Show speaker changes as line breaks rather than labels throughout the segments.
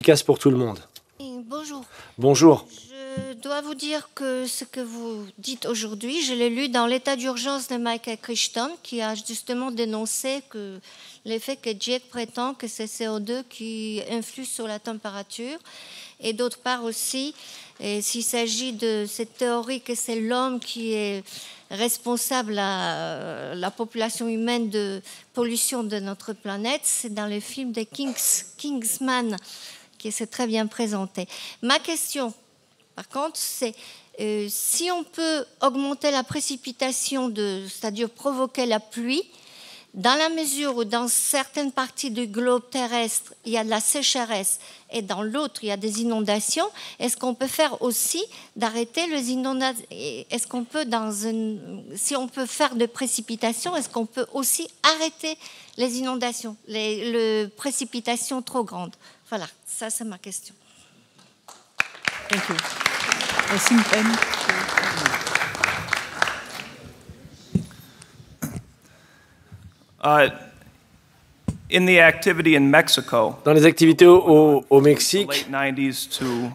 efficace pour tout le monde.
Bonjour.
Bonjour.
Je dois vous dire que ce que vous dites aujourd'hui, je l'ai lu dans l'état d'urgence de Michael Crichton, qui a justement dénoncé que l'effet que GIEC prétend que c'est CO2 qui influe sur la température. Et d'autre part aussi, s'il s'agit de cette théorie que c'est l'homme qui est responsable à la population humaine de pollution de notre planète, c'est dans le film de Kingsman qui s'est très bien présenté. Ma question, par contre, c'est si on peut augmenter la précipitation, c'est-à-dire provoquer la pluie, dans la mesure où dans certaines parties du globe terrestre, il y a de la sécheresse et dans l'autre, il y a des inondations, est-ce qu'on peut faire aussi d'arrêter les inondations? Est-ce qu'on peut, si on peut faire de précipitations, est-ce qu'on peut aussi arrêter les inondations, les précipitations trop grandes? Voilà, ça c'est ma question.
Thank you. Merci, Ben.
Dans les activités au Mexique,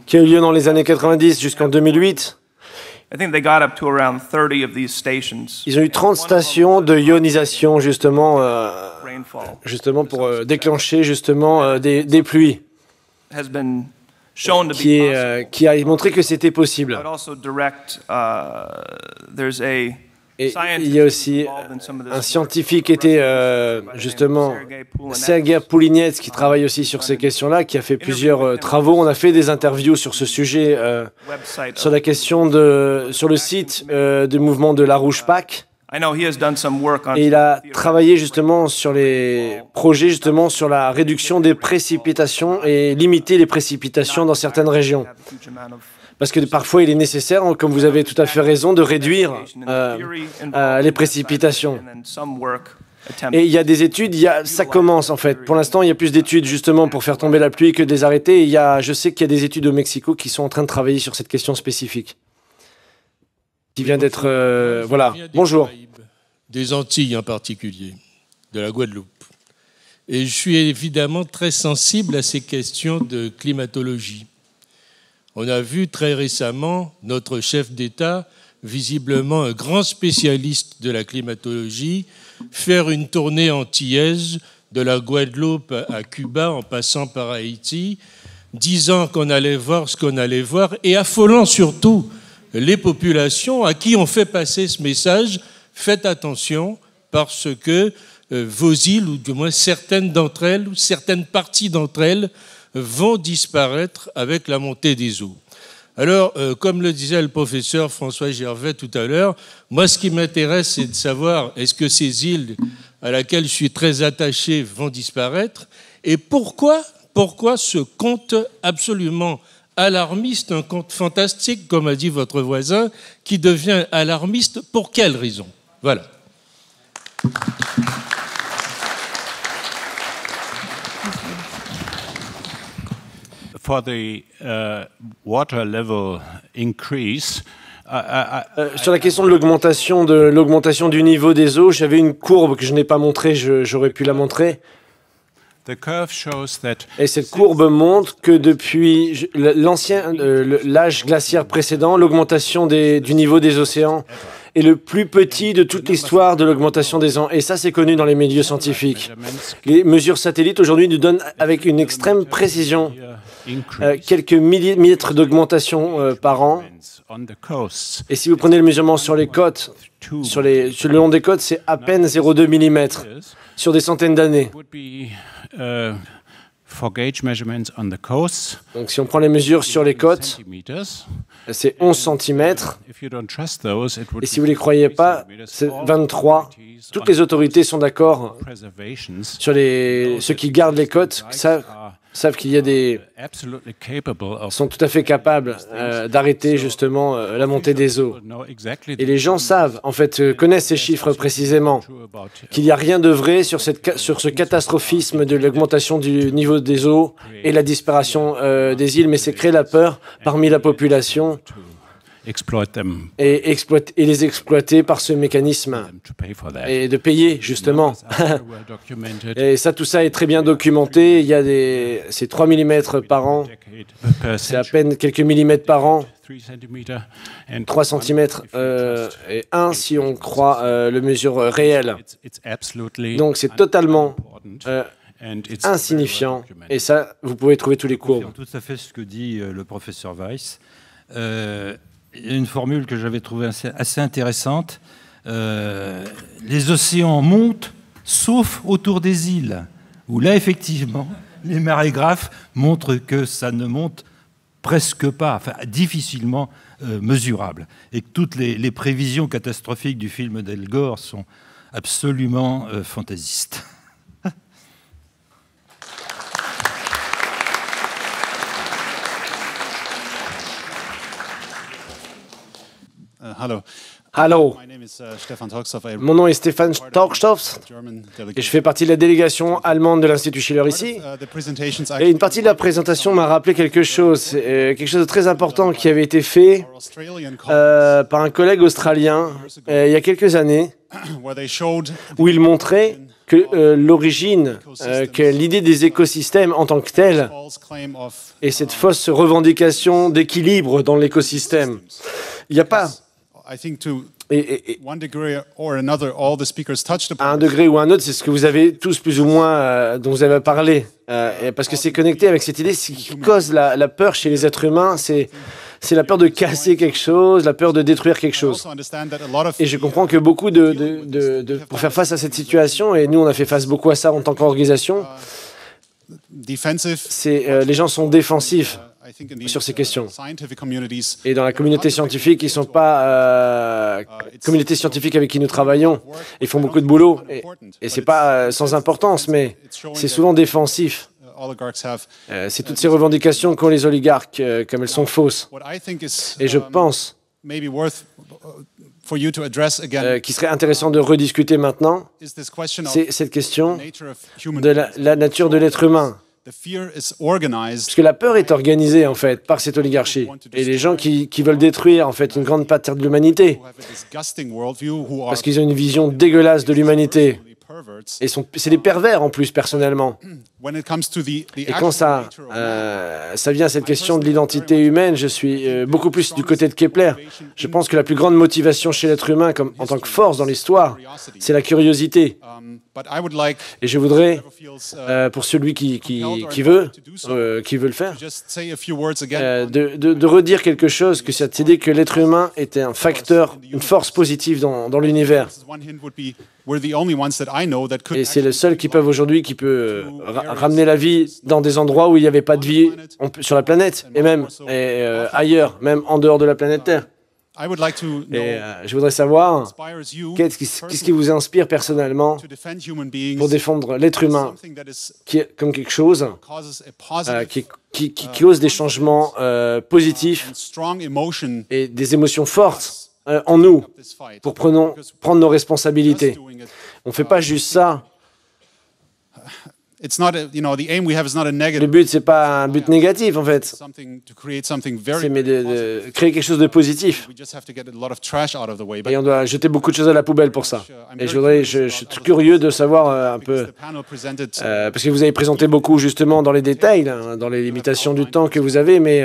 qui a eu lieu dans les années 90 jusqu'en 2008, ils ont eu 30 stations de ionisation justement pour déclencher justement des pluies, qui a montré que c'était possible. Et il y a aussi un scientifique qui était justement Sergei Poulinets, qui travaille aussi sur ces questions-là, qui a fait plusieurs travaux. On a fait des interviews sur ce sujet, sur la question sur le site du mouvement de Larouche-Pâques. Et il a travaillé justement sur les projets, justement sur la réduction des précipitations et limiter les précipitations dans certaines régions. Parce que parfois, il est nécessaire, comme vous avez tout à fait raison, de réduire les précipitations. Et il y a des études, ça commence en fait. Pour l'instant, il y a plus d'études justement pour faire tomber la pluie que de les arrêter. Et je sais qu'il y a des études au Mexico qui sont en train de travailler sur cette question spécifique. Qui vient d'être... voilà, bonjour.
Des Antilles en particulier, de la Guadeloupe. Et je suis évidemment très sensible à ces questions de climatologie. On a vu très récemment notre chef d'État, visiblement un grand spécialiste de la climatologie, faire une tournée antillaise de la Guadeloupe à Cuba en passant par Haïti, disant qu'on allait voir ce qu'on allait voir et affolant surtout les populations à qui on fait passer ce message. Faites attention parce que vos îles, ou du moins certaines d'entre elles, ou certaines parties d'entre elles, vont disparaître avec la montée des eaux. Alors, comme le disait le professeur François Gervais tout à l'heure, moi, ce qui m'intéresse, c'est de savoir est-ce que ces îles à laquelle je suis très attaché vont disparaître et pourquoi ce conte absolument alarmiste, un conte fantastique, comme a dit votre voisin, qui devient alarmiste, pour quelle raison? Voilà.
For the water level increase,
sur la question de l'augmentation du niveau des eaux, j'avais une courbe que je n'ai pas montrée, j'aurais pu la montrer. Et cette courbe montre que depuis l'âge glaciaire précédent, l'augmentation du niveau des océans est le plus petit de toute l'histoire de l'augmentation des ans. Et ça, c'est connu dans les milieux scientifiques. Les mesures satellites aujourd'hui nous donnent avec une extrême précision quelques millimètres d'augmentation par an. Et si vous prenez le mesurement sur les côtes, sur le long des côtes, c'est à peine 0,2 mm sur des centaines d'années. Donc si on prend les mesures sur les côtes, c'est 11 cm. Et si vous ne les croyez pas, c'est 23. Toutes les autorités sont d'accord sur ceux qui gardent les côtes, savent qu'il y a sont tout à fait capables d'arrêter justement la montée des eaux. Et les gens savent, en fait, connaissent ces chiffres précisément, qu'il n'y a rien de vrai sur ce catastrophisme de l'augmentation du niveau des eaux et la disparition des îles, mais c'est créer la peur parmi la population et les exploiter par ce mécanisme et de payer, justement. Et ça, tout ça est très bien documenté. Il y a c'est 3 mm par an. C'est à peine quelques millimètres par an. 3 cm et 1 si on croit le mesure réel. Donc c'est totalement insignifiant. Et ça, vous pouvez trouver tous les courbes.
Tout à fait ce que dit le professeur Weiss. Il y a une formule que j'avais trouvée assez intéressante. Les océans montent, sauf autour des îles, où là, effectivement, les marégraphes montrent que ça ne monte presque pas, enfin difficilement mesurable. Et que toutes les prévisions catastrophiques du film d'Al Gore sont absolument fantaisistes.
Allô. Mon nom est Stefan Torkstoff et je fais partie de la délégation allemande de l'Institut Schiller ici. Et une partie de la présentation m'a rappelé quelque chose de très important qui avait été fait par un collègue australien il y a quelques années, où il montrait que l'origine, que l'idée des écosystèmes en tant que telle, et cette fausse revendication d'équilibre dans l'écosystème, il n'y a pas... À un degré ou à un autre, c'est ce que vous avez tous plus ou moins, dont vous avez parlé, parce que c'est connecté avec cette idée, ce qui cause la peur chez les êtres humains, c'est la peur de casser quelque chose, la peur de détruire quelque chose. Et je comprends que beaucoup pour faire face à cette situation, et nous on a fait face beaucoup à ça en tant qu'organisation, les gens sont défensifs sur ces questions. Et dans la communauté scientifique, ils ne sont pas... communauté scientifique avec qui nous travaillons, ils font beaucoup de boulot. Et ce n'est pas sans importance, mais c'est souvent défensif. C'est toutes ces revendications qu'ont les oligarques, comme elles sont fausses. Et je pense qu'il serait intéressant de rediscuter maintenant, c'est cette question de la nature de l'être humain. Parce que la peur est organisée, en fait, par cette oligarchie. Et les gens qui veulent détruire, en fait, une grande partie de l'humanité. Parce qu'ils ont une vision dégueulasse de l'humanité. Et c'est des pervers, en plus, personnellement. Et quand ça vient à cette question de l'identité humaine, je suis beaucoup plus du côté de Kepler. Je pense que la plus grande motivation chez l'être humain, en tant que force dans l'histoire, c'est la curiosité. Et je voudrais, pour celui qui veut le faire, de redire quelque chose, que cette idée que l'être humain était un facteur, une force positive dans l'univers. Et c'est le seul qui peut ramener la vie dans des endroits où il n'y avait pas de vie sur la planète, et même ailleurs, même en dehors de la planète Terre. Et je voudrais savoir qu'est-ce qui vous inspire personnellement pour défendre l'être humain comme quelque chose qui cause des changements positifs et des émotions fortes en nous pour prendre nos responsabilités. On ne fait pas juste ça. Le but, c'est pas un but négatif, en fait. C'est de créer quelque chose de positif. Et on doit jeter beaucoup de choses à la poubelle pour ça. Et je suis curieux de savoir un peu, parce que vous avez présenté beaucoup, justement, dans les détails, hein, dans les limitations du temps que vous avez, mais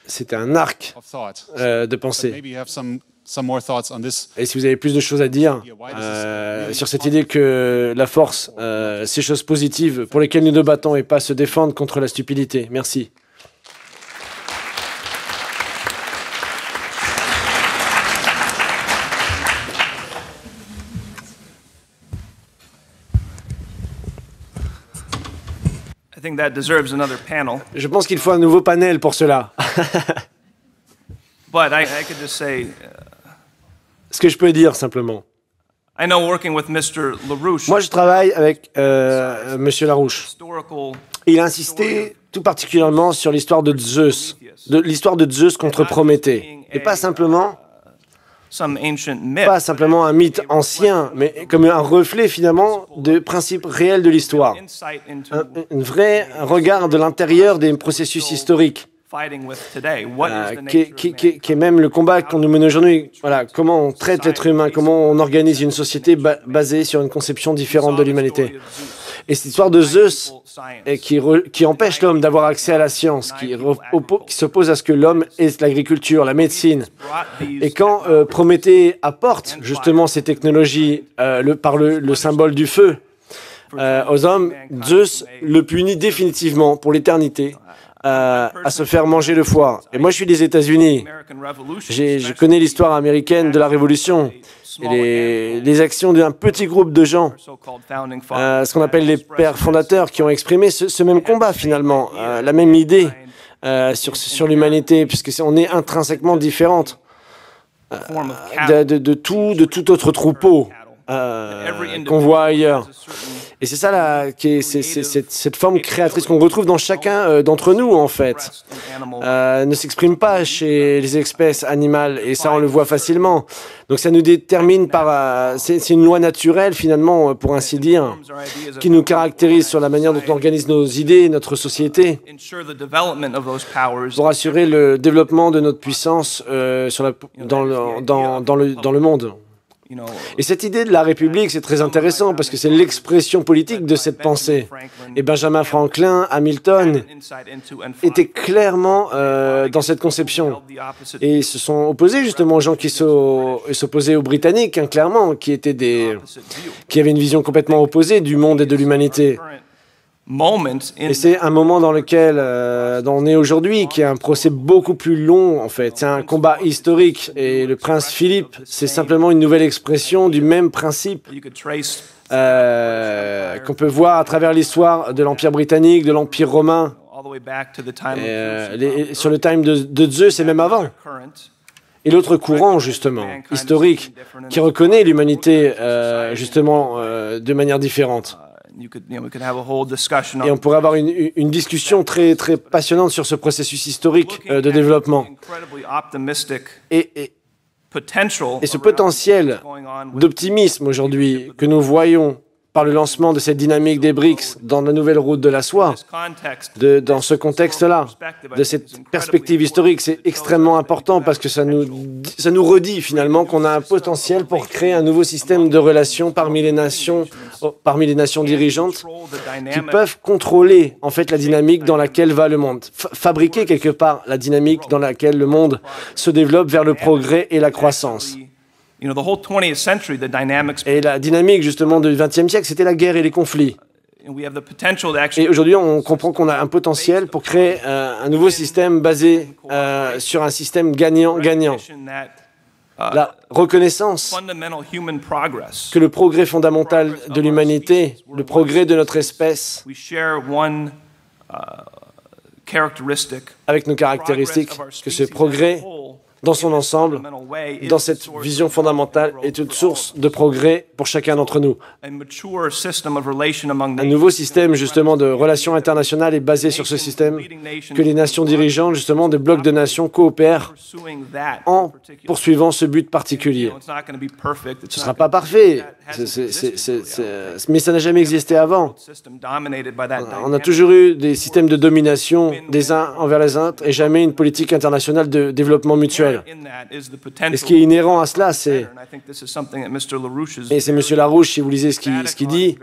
c'était un arc de pensée. Et si vous avez plus de choses à dire sur cette idée que la force, ces choses positives pour lesquelles nous nous battons et pas se défendre contre la stupidité. Merci. Je pense qu'il faut un nouveau panel pour cela. Ce que je peux dire simplement. Moi, je travaille avec M. Larouche. Il a insisté tout particulièrement sur l'histoire de Zeus, l'histoire de Zeus contre Prométhée. Et pas simplement un mythe ancien, mais comme un reflet finalement de principes réels de l'histoire. Un vrai regard de l'intérieur des processus historiques. qui est même le combat qu'on nous mène aujourd'hui. Voilà, comment on traite l'être humain, comment on organise une société basée sur une conception différente de l'humanité. Et cette histoire de Zeus qui empêche l'homme d'avoir accès à la science, qui s'oppose à ce que l'homme ait l'agriculture, la médecine. Et quand Prométhée apporte justement ces technologies par le symbole du feu aux hommes, Zeus le punit définitivement pour l'éternité à se faire manger le foie. Et moi, je suis des États-Unis. Je connais l'histoire américaine de la Révolution et les actions d'un petit groupe de gens, ce qu'on appelle les pères fondateurs, qui ont exprimé ce même combat finalement, la même idée sur l'humanité, puisque on est intrinsèquement différentes de tout autre troupeau qu'on voit ailleurs. Et c'est ça là, cette forme créatrice qu'on retrouve dans chacun d'entre nous, en fait, ne s'exprime pas chez les espèces animales, et ça on le voit facilement. Donc ça nous détermine par... c'est une loi naturelle, finalement, pour ainsi dire, qui nous caractérise sur la manière dont on organise nos idées, notre société, pour assurer le développement de notre puissance dans le monde. Et cette idée de la République, c'est très intéressant parce que c'est l'expression politique de cette pensée. Et Benjamin Franklin, Hamilton étaient clairement dans cette conception. Et ils se sont opposés justement aux gens qui s'opposaient aux Britanniques, clairement, qui avaient une vision complètement opposée du monde et de l'humanité. Et c'est un moment dans lequel on est aujourd'hui, qui est un procès beaucoup plus long, en fait. C'est un combat historique. Et le prince Philippe, c'est simplement une nouvelle expression du même principe qu'on peut voir à travers l'histoire de l'Empire britannique, de l'Empire romain, sur le time de Zeus et même avant. Et l'autre courant, justement, historique, qui reconnaît l'humanité, justement, de manière différente. Et on pourrait avoir une discussion très, très passionnante sur ce processus historique de développement. Et ce potentiel d'optimisme aujourd'hui que nous voyons par le lancement de cette dynamique des BRICS dans la nouvelle route de la soie, dans ce contexte-là, de cette perspective historique, c'est extrêmement important parce que ça nous redit finalement qu'on a un potentiel pour créer un nouveau système de relations parmi les nations dirigeantes qui peuvent contrôler en fait la dynamique dans laquelle va le monde, fabriquer quelque part la dynamique dans laquelle le monde se développe vers le progrès et la croissance. Et la dynamique, justement, du XXe siècle, c'était la guerre et les conflits. Et aujourd'hui, on comprend qu'on a un potentiel pour créer un nouveau système basé sur un système gagnant-gagnant. La reconnaissance que le progrès fondamental de l'humanité, le progrès de notre espèce, avec nos caractéristiques, que ce progrès dans son ensemble, dans cette vision fondamentale, est une source de progrès pour chacun d'entre nous. Un nouveau système, justement, de relations internationales est basé sur ce système, que les nations dirigeantes, justement, des blocs de nations coopèrent en poursuivant ce but particulier. Ce ne sera pas parfait, mais ça n'a jamais existé avant. On a toujours eu des systèmes de domination des uns envers les autres et jamais une politique internationale de développement mutuel. Et ce qui est inhérent à cela, c'est... Et c'est M. Larouche, si vous lisez ce qu'il dit,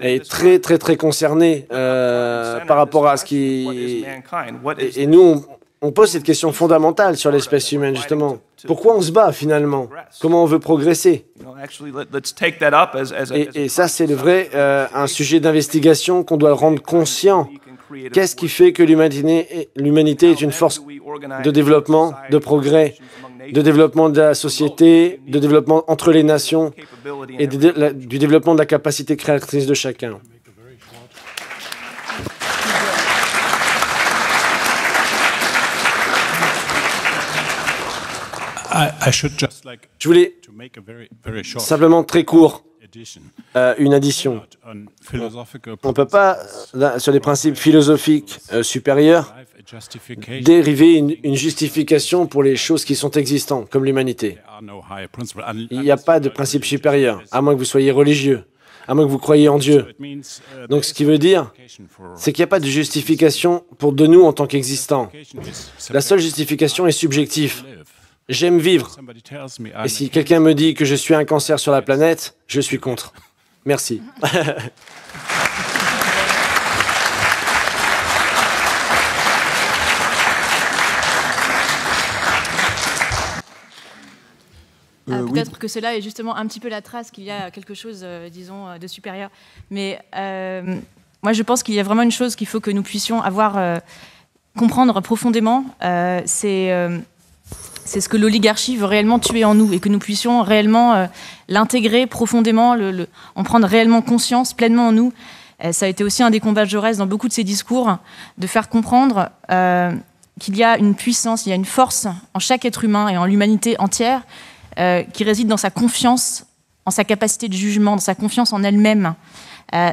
est très, très, très concerné par rapport à ce qui... Et nous, on pose cette question fondamentale sur l'espèce humaine, justement. Pourquoi on se bat, finalement? Comment on veut progresser? Et ça, c'est le vrai, un sujet d'investigation qu'on doit rendre conscient. Qu'est-ce qui fait que l'humanité est une force de développement, de progrès, de développement de la société, de développement entre les nations et du développement de la capacité créatrice de chacun? Je voulais simplement très court une addition. On ne peut pas, sur les principes philosophiques supérieurs, dériver une justification pour les choses qui sont existantes, comme l'humanité. Il n'y a pas de principe supérieur, à moins que vous soyez religieux, à moins que vous croyiez en Dieu. Donc ce qui veut dire, c'est qu'il n'y a pas de justification pour de nous en tant qu'existants. La seule justification est subjective. J'aime vivre. Et si quelqu'un me dit que je suis un cancer sur la planète, je suis contre. Merci.
Peut-être que cela est justement un petit peu la trace qu'il y a quelque chose, disons, de supérieur. Mais moi, je pense qu'il y a vraiment une chose qu'il faut que nous puissions comprendre profondément. C'est ce que l'oligarchie veut réellement tuer en nous et que nous puissions réellement l'intégrer profondément, en prendre réellement conscience pleinement en nous. Ça a été aussi un des combats de Jaurès dans beaucoup de ses discours, de faire comprendre qu'il y a une puissance, il y a une force en chaque être humain et en l'humanité entière qui réside dans sa confiance, en sa capacité de jugement, dans sa confiance en elle-même,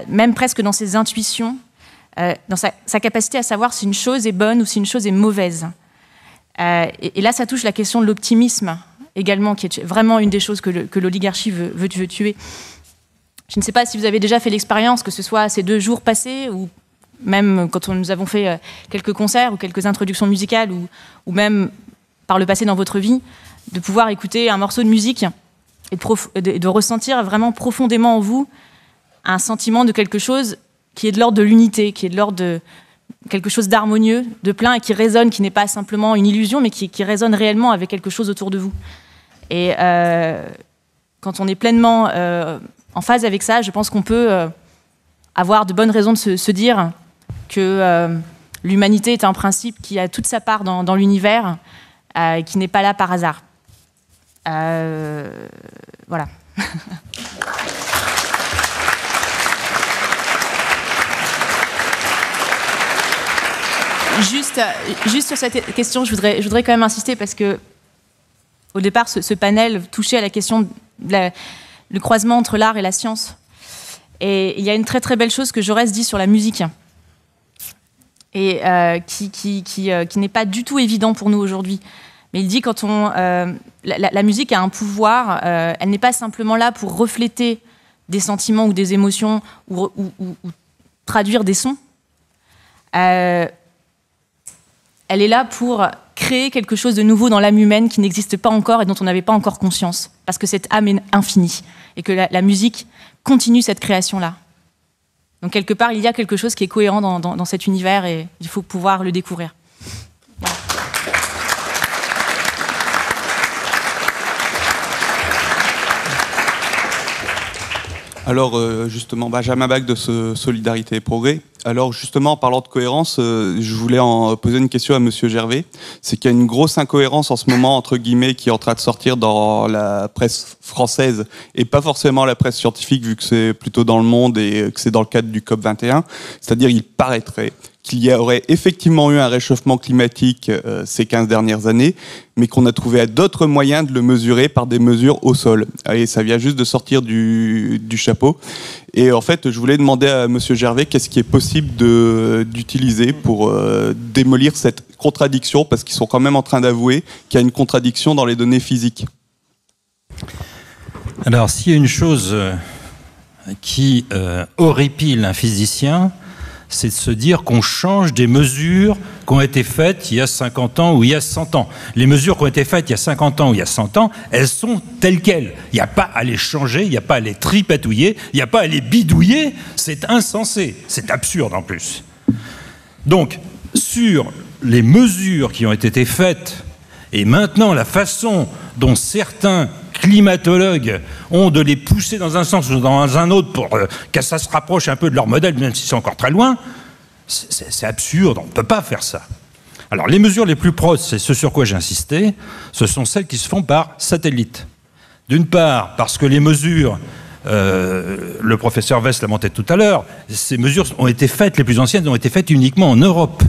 même presque dans ses intuitions, dans sa capacité à savoir si une chose est bonne ou si une chose est mauvaise. Et là, ça touche la question de l'optimisme également, qui est vraiment une des choses que l'oligarchie veut tuer. Je ne sais pas si vous avez déjà fait l'expérience, que ce soit ces 2 jours passés, ou même quand nous avons fait quelques concerts ou quelques introductions musicales, ou même par le passé dans votre vie, de pouvoir écouter un morceau de musique et de ressentir vraiment profondément en vous un sentiment de quelque chose qui est de l'ordre de l'unité, qui est de l'ordre de quelque chose d'harmonieux, de plein et qui résonne, qui n'est pas simplement une illusion, mais qui résonne réellement avec quelque chose autour de vous. Et quand on est pleinement en phase avec ça, je pense qu'on peut avoir de bonnes raisons de se dire que l'humanité est un principe qui a toute sa part dans l'univers, qui n'est pas là par hasard. Voilà. Juste sur cette question, je voudrais quand même insister parce que au départ, ce panel touchait à la question du croisement entre l'art et la science. Et il y a une très très belle chose que Jaurès dit sur la musique et qui n'est pas du tout évident pour nous aujourd'hui. Mais il dit quand la musique a un pouvoir, elle n'est pas simplement là pour refléter des sentiments ou des émotions ou traduire des sons. Elle est là pour créer quelque chose de nouveau dans l'âme humaine qui n'existe pas encore et dont on n'avait pas encore conscience, parce que cette âme est infinie et que la musique continue cette création-là. Donc quelque part, il y a quelque chose qui est cohérent dans cet univers et il faut pouvoir le découvrir. Voilà.
Alors justement, Benjamin Bach de Solidarité et Progrès. Alors justement, en parlant de cohérence, je voulais en poser une question à Monsieur Gervais. C'est qu'il y a une grosse incohérence en ce moment, entre guillemets, qui est en train de sortir dans la presse française et pas forcément la presse scientifique, vu que c'est plutôt dans le monde et que c'est dans le cadre du COP21. C'est-à-dire, il paraîtrait qu'il y aurait effectivement eu un réchauffement climatique ces 15 dernières années, mais qu'on a trouvé d'autres moyens de le mesurer par des mesures au sol. Et ça vient juste de sortir du chapeau. Et en fait, je voulais demander à Monsieur Gervais qu'est-ce qui est possible d'utiliser pour démolir cette contradiction, parce qu'ils sont quand même en train d'avouer qu'il y a une contradiction dans les données physiques.
Alors, s'il y a une chose qui horripile un physicien, c'est de se dire qu'on change des mesures qui ont été faites il y a 50 ans ou il y a 100 ans. Les mesures qui ont été faites il y a 50 ans ou il y a 100 ans, elles sont telles quelles. Il n'y a pas à les changer, il n'y a pas à les tripatouiller, il n'y a pas à les bidouiller. C'est insensé, c'est absurde en plus. Donc, sur les mesures qui ont été faites, et maintenant la façon dont certains climatologues ont de les pousser dans un sens ou dans un autre pour que ça se rapproche un peu de leur modèle, même si c'est encore très loin, c'est absurde, on ne peut pas faire ça. Alors les mesures les plus proches, c'est ce sur quoi j'ai insisté, ce sont celles qui se font par satellite. D'une part, parce que les mesures, le professeur Weiss l'a monté tout à l'heure, ces mesures ont été faites, les plus anciennes ont été faites uniquement en Europe.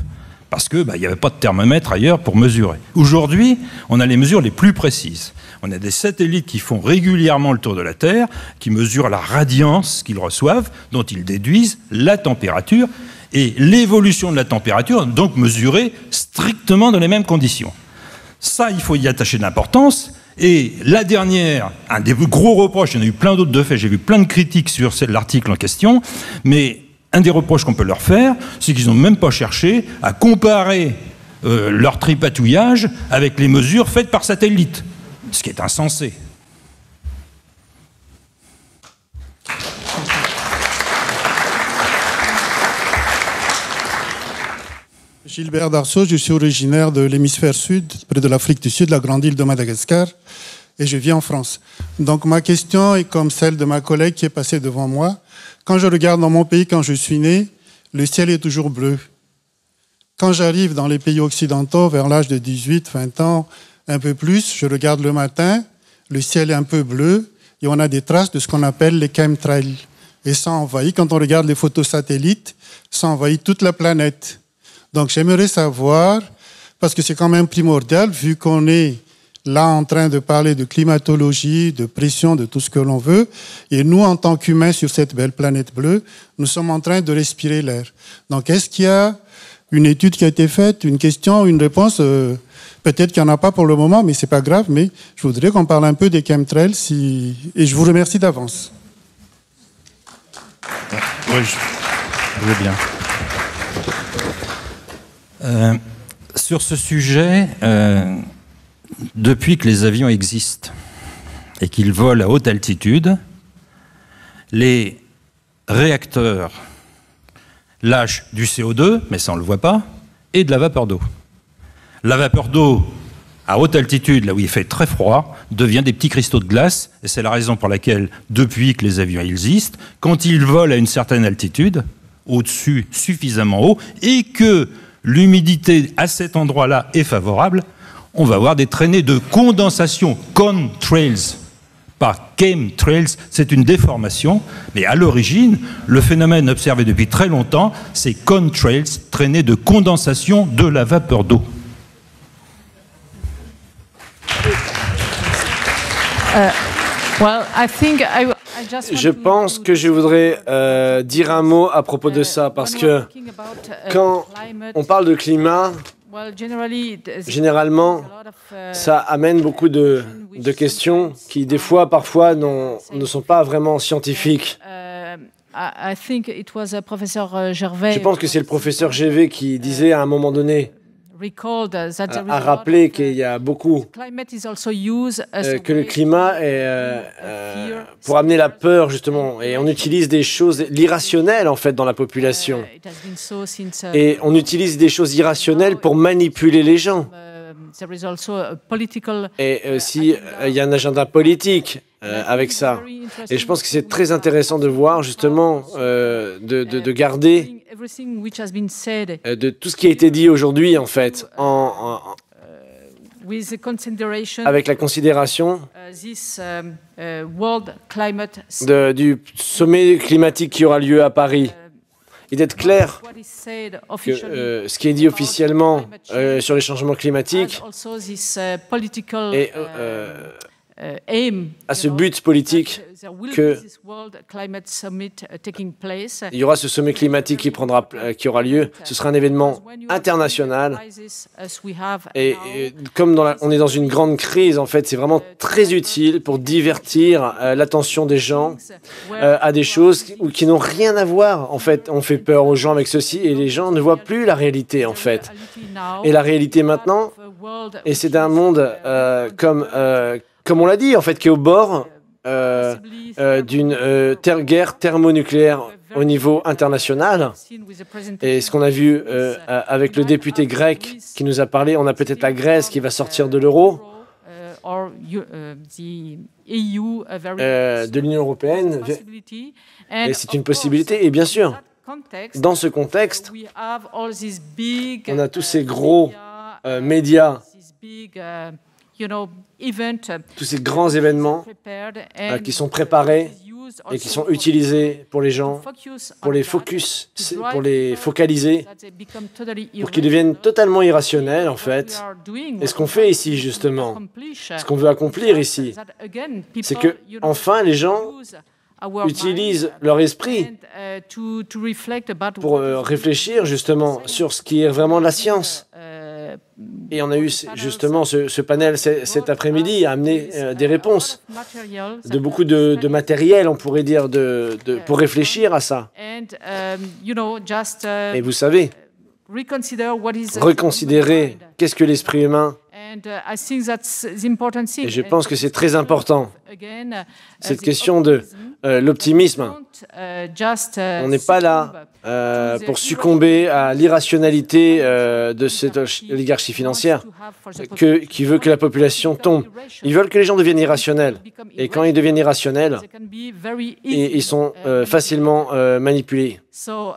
Parce qu'il n'y avait pas de thermomètre ailleurs pour mesurer. Aujourd'hui, on a les mesures les plus précises. On a des satellites qui font régulièrement le tour de la Terre, qui mesurent la radiance qu'ils reçoivent, dont ils déduisent la température et l'évolution de la température, donc mesurée strictement dans les mêmes conditions. Ça, il faut y attacher de l'importance, Et la dernière, un des gros reproches, il y en a eu plein d'autres de fait, j'ai vu plein de critiques sur l'article en question, mais un des reproches qu'on peut leur faire, c'est qu'ils n'ont même pas cherché à comparer leur tripatouillage avec les mesures faites par satellite, ce qui est insensé.
Gilbert Darceau, je suis originaire de l'hémisphère sud, près de l'Afrique du Sud, la grande île de Madagascar, et je vis en France. Donc ma question est comme celle de ma collègue qui est passée devant moi. Quand je regarde dans mon pays, quand je suis né, le ciel est toujours bleu. Quand j'arrive dans les pays occidentaux, vers l'âge de 18, 20 ans, un peu plus, je regarde le matin, le ciel est un peu bleu, et on a des traces de ce qu'on appelle les chemtrails. Et ça envahit, quand on regarde les photos satellites, ça envahit toute la planète. Donc j'aimerais savoir, parce que c'est quand même primordial, vu qu'on est là en train de parler de climatologie, de pression, de tout ce que l'on veut, et nous, en tant qu'humains sur cette belle planète bleue, nous sommes en train de respirer l'air. Donc est-ce qu'il y a une étude qui a été faite, une question, une réponse peut-être qu'il n'y en a pas pour le moment, mais c'est pas grave, mais je voudrais qu'on parle un peu des chemtrails, et je vous remercie d'avance.
Oui, je veux bien. Sur ce sujet, depuis que les avions existent et qu'ils volent à haute altitude, les réacteurs lâchent du CO2, mais ça on ne le voit pas, et de la vapeur d'eau. La vapeur d'eau, à haute altitude, là où il fait très froid, devient des petits cristaux de glace, et c'est la raison pour laquelle, depuis que les avions existent, quand ils volent à une certaine altitude, au-dessus, suffisamment haut, et que l'humidité à cet endroit-là est favorable, on va avoir des traînées de condensation, contrails, pas chemtrails, c'est une déformation, mais à l'origine, le phénomène observé depuis très longtemps, c'est contrails, traînées de condensation de la vapeur d'eau.
Je pense que je voudrais dire un mot à propos de ça, parce que quand on parle de climat, généralement, ça amène beaucoup de questions qui, des fois, parfois, ne sont pas vraiment scientifiques. Je pense que c'est le professeur Gervais qui disait à un moment donné, a rappelé qu'il y a beaucoup, que le climat est pour amener la peur, justement, et on utilise des choses, l'irrationnel, en fait, dans la population. Et on utilise des choses irrationnelles pour manipuler les gens. Et aussi, il y a un agenda politique avec ça. Et je pense que c'est très intéressant de voir, justement, de garder de tout ce qui a été dit aujourd'hui, en fait, avec la considération du sommet climatique qui aura lieu à Paris. Et d'être clair que ce qui est dit officiellement sur les changements climatiques et à ce but politique qu'il y aura ce sommet climatique qui aura lieu. Ce sera un événement international. Et comme on est dans une grande crise, en fait, c'est vraiment très utile pour divertir l'attention des gens à des choses qui n'ont rien à voir. En fait, on fait peur aux gens avec ceci et les gens ne voient plus la réalité, en fait. Et la réalité maintenant, et c'est un monde comme on l'a dit, en fait, qui est au bord d'une guerre thermonucléaire au niveau international. Et ce qu'on a vu avec le député grec qui nous a parlé, on a peut-être la Grèce qui va sortir de l'euro, de l'Union européenne. Et c'est une possibilité. Et bien sûr, dans ce contexte, on a tous ces gros médias, tous ces grands événements qui sont préparés et qui sont utilisés pour les gens, pour les focaliser, pour qu'ils deviennent totalement irrationnels, en fait. Et ce qu'on fait ici, justement, ce qu'on veut accomplir ici, c'est que, enfin, les gens utilisent leur esprit pour réfléchir, justement, sur ce qui est vraiment la science. Et on a eu justement ce panel cet après-midi a amené des réponses de beaucoup de matériel, on pourrait dire, pour réfléchir à ça. Et vous savez, reconsidérer qu'est-ce que l'esprit humain. Et je pense que c'est très important, cette question de l'optimisme. On n'est pas là pour succomber à l'irrationalité de cette oligarchie financière qui veut que la population tombe. Ils veulent que les gens deviennent irrationnels. Et quand ils deviennent irrationnels, ils sont facilement manipulés. Ça,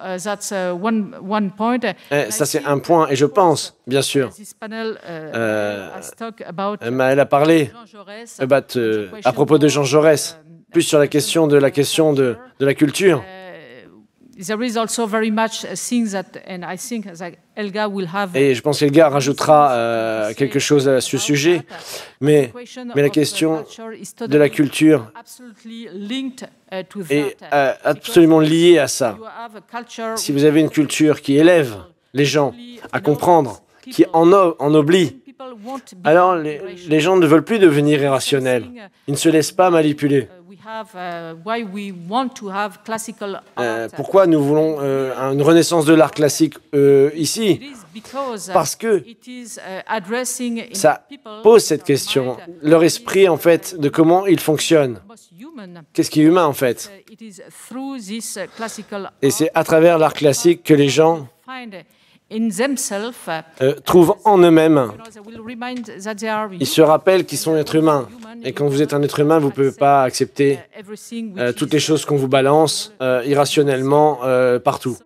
c'est un point. Et je pense, bien sûr, elle a parlé à propos de Jean Jaurès, plus sur la question de la culture. Et je pense qu'Elga rajoutera quelque chose à ce sujet, mais la question de la culture est absolument liée à ça. Si vous avez une culture qui élève les gens à comprendre, qui ennoblit, alors les gens ne veulent plus devenir irrationnels. Ils ne se laissent pas manipuler. Pourquoi nous voulons une renaissance de l'art classique ici? Parce que ça pose cette question, leur esprit en fait, de comment ils fonctionnent. Qu'est-ce qui est humain en fait? Et c'est à travers l'art classique que les gens trouvent en eux-mêmes. Ils se rappellent qu'ils sont êtres humains. Et quand vous êtes un être humain, vous ne pouvez pas accepter toutes les choses qu'on vous balance irrationnellement partout.